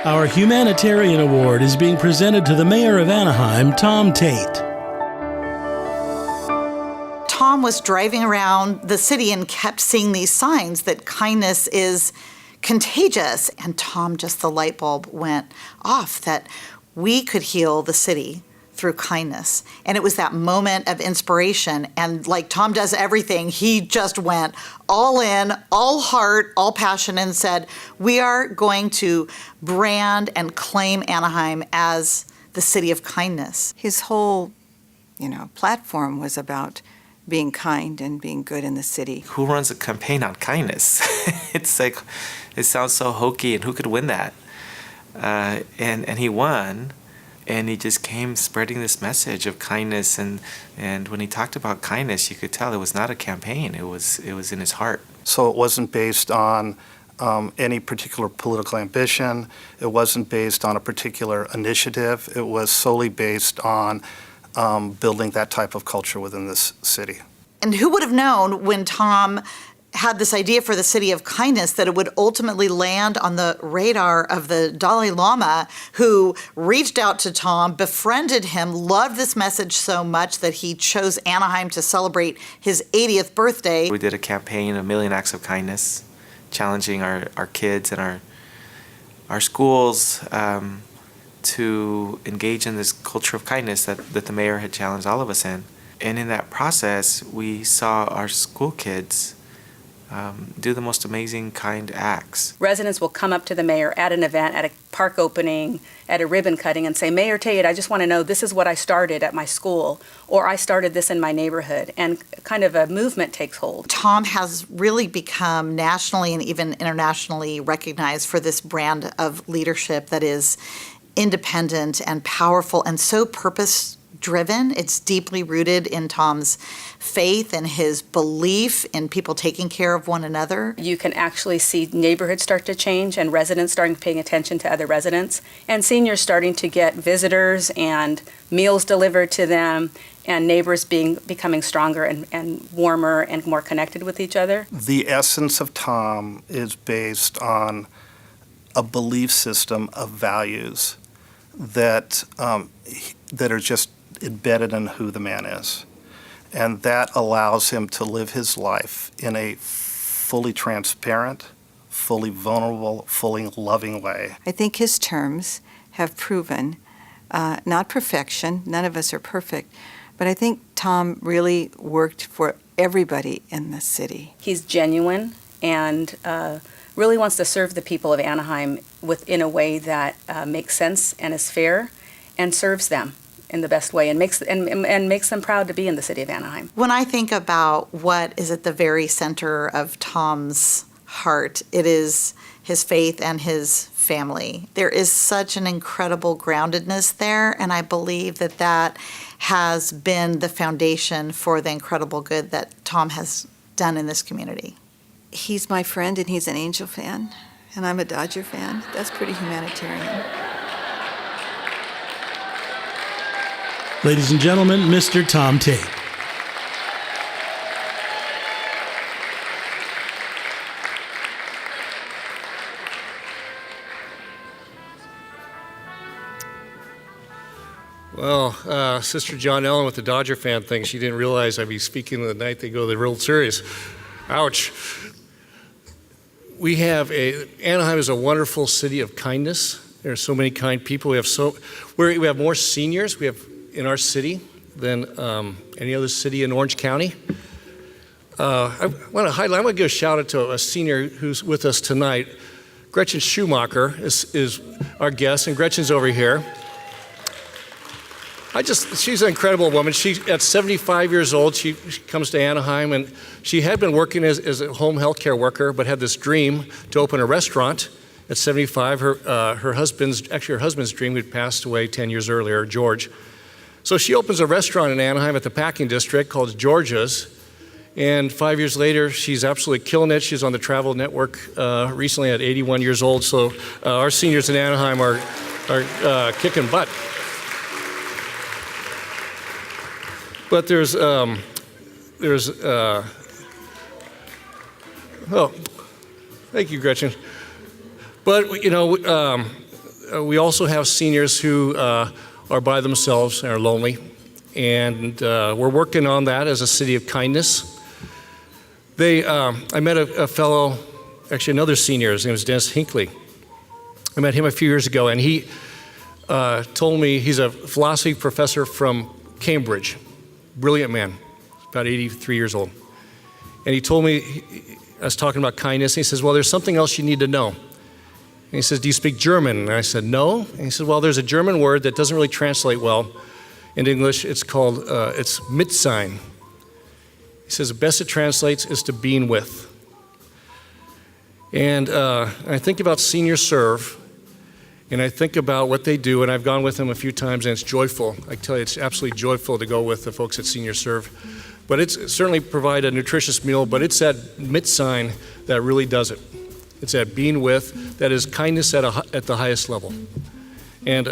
Our Humanitarian Award is being presented to the Mayor of Anaheim, Tom Tate. Tom was driving around the city and kept seeing these signs that kindness is contagious. And Tom, just the light bulb went off that we could heal the city through kindness. And it was that moment of inspiration. And like Tom does everything, he just went all in, all heart, all passion, and said, we are going to brand and claim Anaheim as the city of kindness. His whole, platform was about being kind and being good in the city. Who runs a campaign on kindness? It's like, it sounds so hokey, and who could win that? And he won. And he just came spreading this message of kindness, and when he talked about kindness, you could tell it was not a campaign. It was in his heart. So it wasn't based on any particular political ambition. It wasn't based on a particular initiative. It was solely based on building that type of culture within this city. And who would have known when Tom had this idea for the city of kindness that it would ultimately land on the radar of the Dalai Lama, who reached out to Tom, befriended him, loved this message so much that he chose Anaheim to celebrate his 80th birthday. We did a campaign, 1,000,000 Acts of Kindness, challenging our kids and our schools to engage in this culture of kindness that the mayor had challenged all of us in. And in that process, we saw our school kids do the most amazing, kind acts. Residents will come up to the mayor at an event, at a park opening, at a ribbon cutting, and say, Mayor Tate, I just want to know, this is what I started at my school, or I started this in my neighborhood, and kind of a movement takes hold. Tom has really become nationally and even internationally recognized for this brand of leadership that is independent and powerful and so purpose-driven. It's deeply rooted in Tom's faith and his belief in people taking care of one another. You can actually see neighborhoods start to change and residents starting paying attention to other residents, and seniors starting to get visitors and meals delivered to them, and neighbors becoming stronger and warmer and more connected with each other. The essence of Tom is based on a belief system of values that are just embedded in who the man is. And that allows him to live his life in a fully transparent, fully vulnerable, fully loving way. I think his terms have proven, not perfection, none of us are perfect, but I think Tom really worked for everybody in the city. He's genuine and really wants to serve the people of Anaheim in a way that makes sense and is fair and serves them in the best way and makes them proud to be in the city of Anaheim. When I think about what is at the very center of Tom's heart, it is his faith and his family. There is such an incredible groundedness there, and I believe that has been the foundation for the incredible good that Tom has done in this community. He's my friend, and he's an Angel fan, and I'm a Dodger fan. That's pretty humanitarian. Ladies and gentlemen, Mr. Tom Tate. Well, Sister John Ellen with the Dodger fan thing, she didn't realize I'd be speaking the night they go to the World Series. Ouch. Anaheim is a wonderful city of kindness. There are so many kind people. We have more seniors in our city than any other city in Orange County. I want to give a shout out to a senior who's with us tonight. Gretchen Schumacher is our guest, and Gretchen's over here. She's an incredible woman. At 75 years old, she comes to Anaheim, and she had been working as a home health care worker, but had this dream to open a restaurant. At 75, her husband's dream had passed away 10 years earlier, George. So she opens a restaurant in Anaheim at the Packing District called George's, and 5 years later, she's absolutely killing it. She's on the Travel Network recently at 81 years old, so our seniors in Anaheim are kicking butt. But thank you, Gretchen. But, you know, we also have seniors who are by themselves and are lonely. And we're working on that as a city of kindness. I met a fellow, actually another senior, his name was Dennis Hinckley. I met him a few years ago, and he told me, he's a philosophy professor from Cambridge, brilliant man, about 83 years old. And he told me, I was talking about kindness, and he says, well, there's something else you need to know. And he says, do you speak German? And I said, no. And he said, well, there's a German word that doesn't really translate well in English. It's called, it's Mitsein. He says, the best it translates is to being with. And I think about Senior Serve, and I think about what they do, and I've gone with them a few times, and it's joyful. I tell you, it's absolutely joyful to go with the folks at Senior Serve. But it's certainly provide a nutritious meal, but it's that Mitsein that really does it. It's that being with, that is kindness at the highest level. And,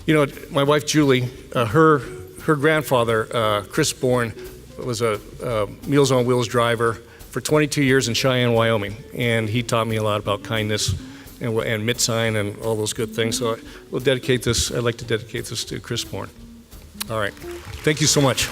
you know, my wife Julie, her grandfather, Chris Bourne, was a Meals on Wheels driver for 22 years in Cheyenne, Wyoming. And he taught me a lot about kindness and Mitsein and all those good things. So I'd like to dedicate this to Chris Bourne. All right. Thank you so much.